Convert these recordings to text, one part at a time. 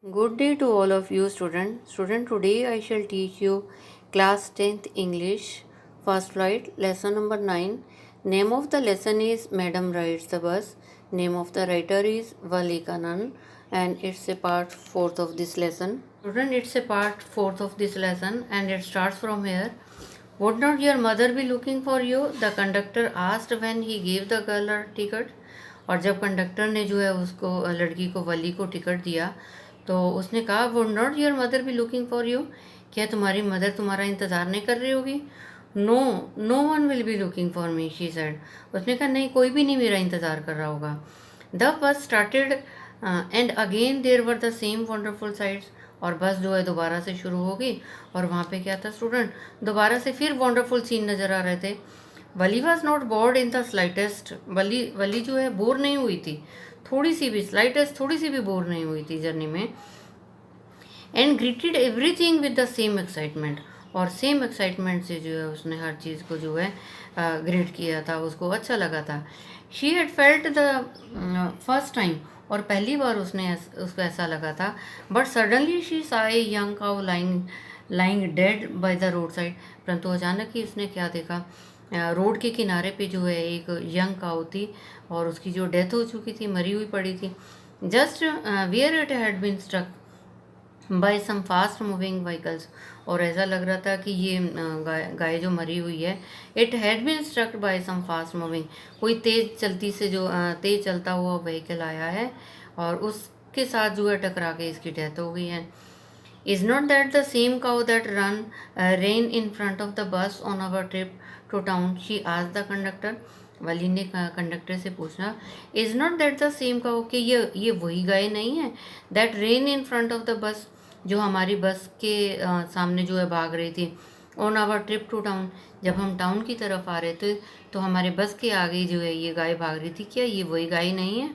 Good day to all of you students. Today I shall teach you class 10th English first flight lesson number 9. Name of the lesson is Madam Rides the Bus. Name of the writer is Wali Kanan and it's a part 4th of this lesson. Student, it's a part 4th of this lesson and it starts from here. Would not your mother be looking for you? The conductor asked when he gave the girl her ticket. और जब conductor ने जो है उसको लड़की को वली को ticket दिया तो उसने कहा would not your mother be looking for you, क्या तुम्हारी मदर तुम्हारा इंतज़ार नहीं कर रही होगी? No, no one will be looking for me, she said. उसने कहा नहीं, कोई भी नहीं मेरा इंतज़ार कर रहा होगा। The bus started and again there were the same wonderful sights. और बस जो है दोबारा से शुरू होगी और वहाँ पे क्या था स्टूडेंट, दोबारा से फिर वंडरफुल सीन नज़र आ रहे थे। Valli was not bored in the slightest. Valli जो है बोर नहीं हुई थी, थोड़ी सी भी, स्लाइटेस्ट थोड़ी सी भी बोर नहीं हुई थी जर्नी में। And greeted everything with the same excitement. और सेम एक्साइटमेंट से जो है उसने हर चीज़ को जो है ग्रीट किया था, उसको अच्छा लगा था। She had felt the first time. और पहली बार उसको ऐसा लगा था। बट सडनली शी सा a young cow lying dead by the road side. परंतु अचानक ही उसने क्या देखा, रोड के किनारे पे जो है एक यंग काऊ थी और उसकी जो डेथ हो चुकी थी, मरी हुई पड़ी थी। Just where it had been struck by some fast moving vehicles. और ऐसा लग रहा था कि ये गाय जो मरी हुई है, it had been struck by some fast moving, कोई तेज चलता हुआ व्हीकल आया है और उसके साथ जो है टकरा के इसकी डेथ हो गई है। Is not that the same cow that ran in front of the bus on our trip to town? She asked the conductor. वली ने कंडक्टर से पूछा, is not that the same cow, कि ये वही गाय नहीं है, that rain in front of the bus, जो हमारी बस के सामने जो है भाग रही थी। On our trip to town, जब हम टाउन की तरफ आ रहे थे तो हमारे बस के आगे जो है ये गाय भाग रही थी, क्या ये वही गाय नहीं है?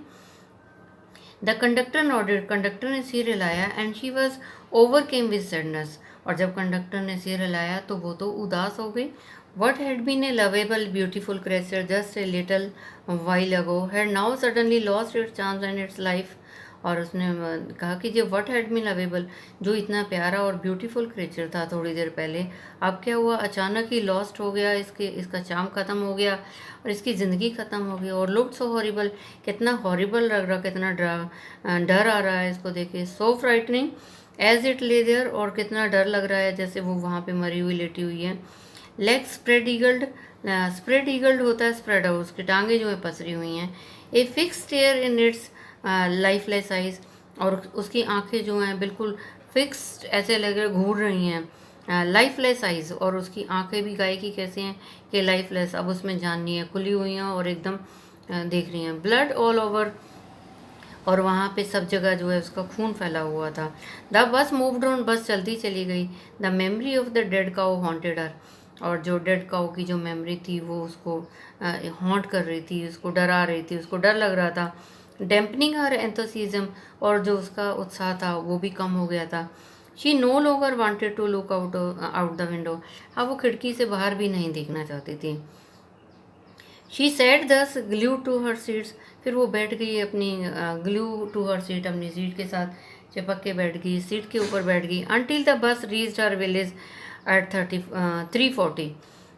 द कंडक्टर नॉडेड, कंडक्टर ने सिर हिलाया and she was overcame with sadness. और जब कंडक्टर ने सिर हिलाया तो वो तो उदास हो गई। What had been a lovable beautiful creature just a little while ago had now suddenly lost its charms and its life. और उसने कहा कि जो वट हैड बीन लवेबल, जो इतना प्यारा और ब्यूटीफुल क्रेचर था थोड़ी देर पहले, अब क्या हुआ, अचानक ही लॉस्ट हो गया, इसका चार्म ख़त्म हो गया और इसकी ज़िंदगी ख़त्म हो गई। और लुक्ड सो हॉरिबल, कितना हॉरिबल लग रहा, कितना डर आ रहा है इसको देखे। So frightening as it lay there, और कितना डर लग रहा है जैसे वो वहाँ पे मरी हुई लेटी हुई है। लेग स्प्रेड ईगल्ड होता है स्प्रेड आउट, उसकी टांगे जो है पसरी हुई हैं। A fix stare in its lifeless eyes, और उसकी आंखें जो हैं बिल्कुल फिक्स्ड, ऐसे लग रहे घूर रही हैं। लाइफलेस आइज, और उसकी आंखें भी गाय की कैसी हैं कि लाइफलेस, अब उसमें जान नहीं है, खुली हुई हैं और एकदम देख रही हैं। ब्लड ऑल ओवर, और वहाँ पे सब जगह जो है उसका खून फैला हुआ था। द बस मूव्ड ऑन, बस चलती चली गई। The memory of the dead cow haunted her, और जो डेड काउ की जो मेमोरी थी वो उसको हॉन्ट कर रही थी, उसको डरा रही थी, उसको डर लग रहा था। डैम्पनिंग हर एंथोसिज्म, और जो उसका उत्साह था वो भी कम हो गया था। She no longer wanted to look out the window, अब वो खिड़की से बाहर भी नहीं देखना चाहती थी। शी सेट दस ग्लू टू हर सीट्स, फिर वो बैठ गई अपनी ग्लू टू हर सीट, अपनी सीट के साथ चिपक के बैठ गई, सीट के ऊपर बैठ गई। Until the bus reached her village at 3:40,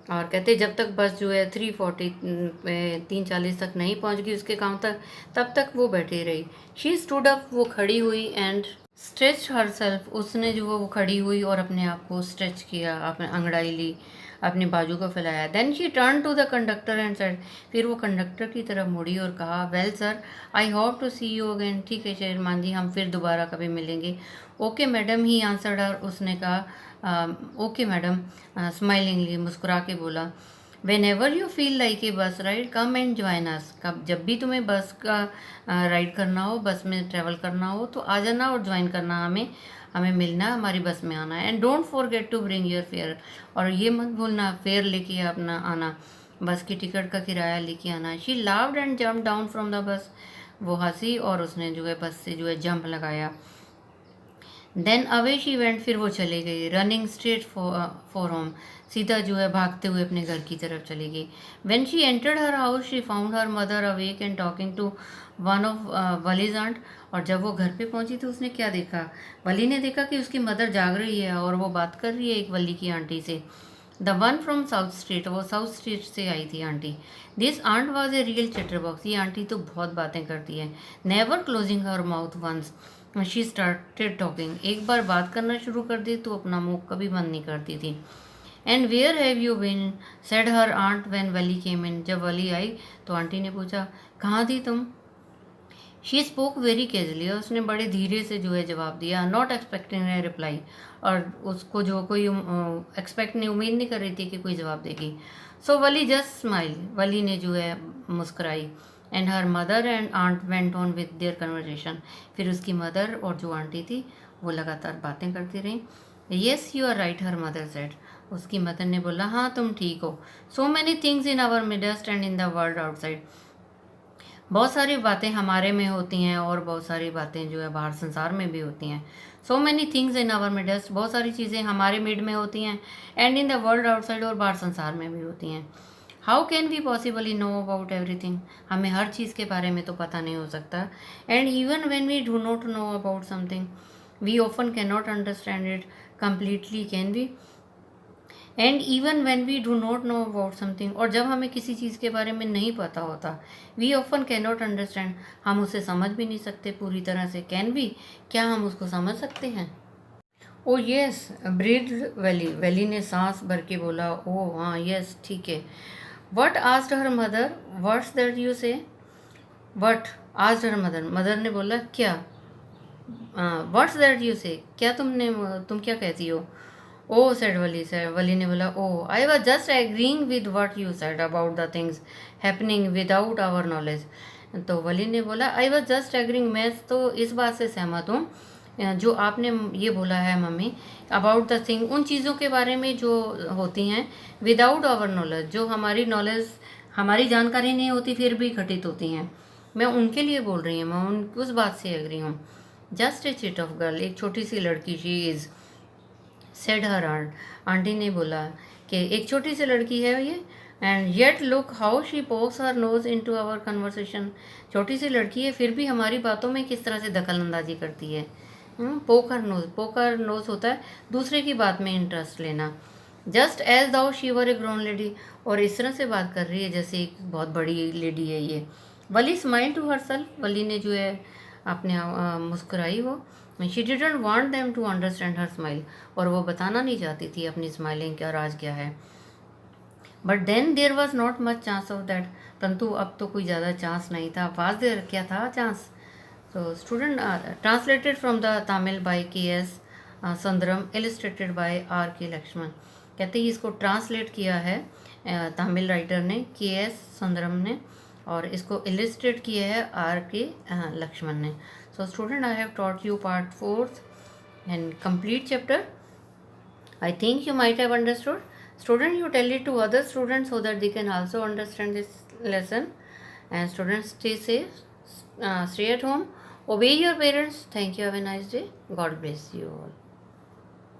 और कहते जब तक बस जो है 3:40 तक नहीं पहुंच गई उसके गांव तक, तब तक वो बैठी रही। शी स्टूड अप, वो खड़ी हुई, एंड स्ट्रेच हर सेल्फ, उसने जो वो खड़ी हुई और अपने आप को स्ट्रेच किया, अपने अंगड़ाई ली, अपने बाजू को फैलाया। Then she turned to the conductor and said, फिर वो कंडक्टर की तरफ मुड़ी और कहा, well sir, I hope to see you again, ठीक है शेरमान जी, हम फिर दोबारा कभी मिलेंगे। Okay madam, he answered her, उसने कहा ओके मैडम, स्माइलिंगली, मुस्कुरा के बोला। Whenever you feel like a bus ride come and join us, कब जब भी तुम्हें बस का राइड करना हो, बस में ट्रैवल करना हो तो आ जाना और ज्वाइन करना, हमें मिलना, हमारी बस में आना है। And don't forget to bring your fare, और ये मत भूलना फेयर लेके अपना आना, बस की टिकट का किराया लेके आना। She लाव्ड and jump down from the bus, वो हंसी और उसने जो है बस से जो है जंप लगाया। देन अवे शी वेंट, फिर वो चली गई। रनिंग स्ट्रेट फॉर होम, सीधा जो है भागते हुए अपने घर की तरफ चली गई। When she entered her house she found her mother awake and talking to one of Valli's aunt. और जब वो घर पे पहुंची तो उसने क्या देखा, वली ने देखा कि उसकी मदर जाग रही है और वो बात कर रही है एक वली की आंटी से। The one from South Street, वो साउथ स्ट्रीट से आई थी aunty. This aunt was a real chatterbox, ये आंटी तो बहुत बातें करती है। Never closing her mouth once she started talking, एक बार बात करना शुरू कर दी तो अपना मुंह कभी बंद नहीं करती थी। And where have you been said her aunt when Valli came in, जब वली आई तो आंटी ने पूछा कहाँ थी तुम। शी स्पोक वेरी केजली, उसने बड़े धीरे से जो है जवाब दिया, नॉट एक्सपेक्टिंग ए रिप्लाई, और उसको जो कोई एक्सपेक्ट नहीं, उम्मीद नहीं कर रही थी कि कोई जवाब देगी। सो वली जस्ट स्माइल, वली ने जो है मुस्कुराई। And her mother and aunt went on with their conversation, फिर उसकी मदर और जो आंटी थी वो लगातार बातें करती रहीं। Yes you are right, her mother said, उसकी मदर ने बोला हाँ तुम ठीक हो। So many things in our midst and in the world outside, बहुत सारी बातें हमारे में होती हैं और बहुत सारी बातें जो है बाहर संसार में भी होती हैं। So many things in our midst, बहुत सारी चीज़ें हमारे मिड में होती हैं, and in the world outside, और बाहर संसार में भी होती हैं। How can we possibly know about everything, हमें हर चीज़ के बारे में तो पता नहीं हो सकता। And even when we do not know about something we often can not understand it completely, can we. And even when we do not know about something, और जब हमें किसी चीज़ के बारे में नहीं पता होता, we often can not understand, हम उसे समझ भी नहीं सकते पूरी तरह से। कैन वी, क्या हम उसको समझ सकते हैं। ओ येस ब्रीड वैली, वैली ने सांस भर के बोला ओ हाँ यस ठीक है। वट asked her mother, what's that you say. वट आस्क्ड हर मदर, मदर ने बोला क्या। व्हाट्स दैट यू से, क्या तुम क्या कहती हो। ओ सेड वली, सेड वली ने बोला oh I was just agreeing with what you said about the things happening without our knowledge. तो वली ने बोला आई वॉज जस्ट एग्रीइंग, मैं तो इस बात से सहमत हूँ जो आपने ये बोला है मम्मी, अबाउट द थिंग, उन चीज़ों के बारे में जो होती हैं विदाउट आवर नॉलेज, जो हमारी नॉलेज, हमारी जानकारी नहीं होती फिर भी घटित होती हैं, मैं उनके लिए बोल रही हूँ, मैं उस बात से एग्री हूँ। Just a chit of girl, एक छोटी सी लड़की, she is said her aunt, aunty ने बोला कि एक छोटी सी लड़की है ये। And yet look how she pokes her nose into our conversation, छोटी सी लड़की है फिर भी हमारी बातों में किस तरह से दखल अंदाजी करती है। पोकर नोज, पोकर नोज होता है दूसरे की बात में इंटरेस्ट लेना। Just as though she were a grown lady, और इस तरह से बात कर रही है जैसे एक बहुत बड़ी लेडी है ये। Valli smile to herself, Valli ने जो है अपने मुस्कुराई वो। She didn't want them to understand her smile, और वो बताना नहीं चाहती थी अपनी स्माइलिंग का राज क्या है। But then there was not much chance of that, परंतु अब तो कोई ज़्यादा चांस नहीं था। वाज देयर, क्या था chance. So student translated from the Tamil by K.S. Sundaram, illustrated by R.K. Laxman, कहते हैं इसको ट्रांसलेट किया है तमिल राइटर ने K.S. सुंदरम ने, और इसको इलिस्ट्रेट किया है R.K. लक्ष्मण ने। So student I have taught you part 4th and complete chapter. I think you might have understood. Student, you tell it to other students so that they can also understand this lesson. And students, stay safe, stay at home, obey your parents. Thank you. Have a nice day. God bless you all.